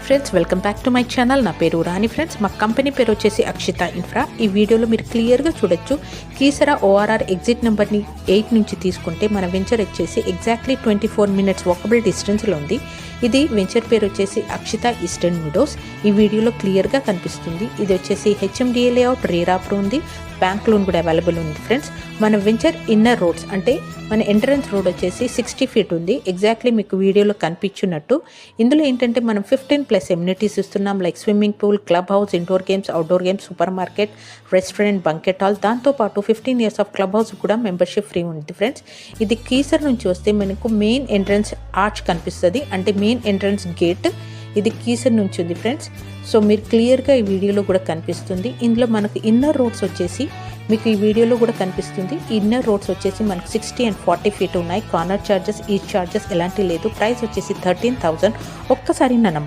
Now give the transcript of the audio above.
Friends, welcome back to my channel. నా పేరు రాణి. Friends, మా కంపెనీ పేరు వచ్చేసి అక్షిత ఇన్ఫ్రా. ఈ వీడియోలో మీరు క్లియర్గా చూడొచ్చు. కీసరా ఓఆర్ఆర్ ఎగ్జిట్ నెంబర్ని 8 నుంచి తీసుకుంటే మన వెంచర్ వచ్చేసి ఎగ్జాక్ట్లీ 24 minutes వాకబుల్ డిస్టెన్స్లో ఉంది. ఇది వెంచర్ పేరు వచ్చేసి అక్షిత ఈస్టర్న్ మీడోస్. ఈ వీడియోలో క్లియర్గా కనిపిస్తుంది. ఇది వచ్చేసి హెచ్ఎండిఏ లేఅవుట్, రేరాప్రో ఉంది, బ్యాంక్ లోన్ కూడా అవైలబుల్ ఉంది. ఫ్రెండ్స్, మన వెంచర్ ఇన్నర్ రోడ్స్ అంటే మన ఎంట్రన్స్ రోడ్ వచ్చేసి 60 feet ఉంది. ఎగ్జాక్ట్లీ మీకు వీడియోలో కనిపించున్నట్టు. ఇందులో ఏంటంటే మనం 15+ ఎమ్యూనిటీస్ ఇస్తున్నాం. Like swimming pool, club house, indoor games, outdoor games, super market, restaurant, banquet hall, దాంతోపాటు 15 years ఆఫ్ క్లబ్ హౌస్ కూడా మెంబర్షిప్ ఫ్రీ ఉంది. ఫ్రెండ్స్, ఇది కీసర్ నుంచి వస్తే మనకు మెయిన్ ఎంట్రన్స్ ఆర్చ్ కనిపిస్తుంది, అంటే మెయిన్ ఎంట్రన్స్ గేట్ ఇది కీసర్ నుంచి ఉంది. ఫ్రెండ్స్, సో మీరు క్లియర్గా ఈ వీడియోలో కూడా కనిపిస్తుంది. ఇందులో మనకు ఇన్నర్ రోడ్స్ వచ్చేసి మీకు ఈ వీడియోలో కూడా కనిపిస్తుంది. ఇన్నర్ రోడ్స్ వచ్చేసి మనకు 60 and 40 feet ఉన్నాయి. కార్నర్ ఛార్జెస్, ఈ ఛార్జెస్ ఎలాంటి లేదు. ప్రైస్ వచ్చేసి 13,000. ఒక్కసారి నా నంబర్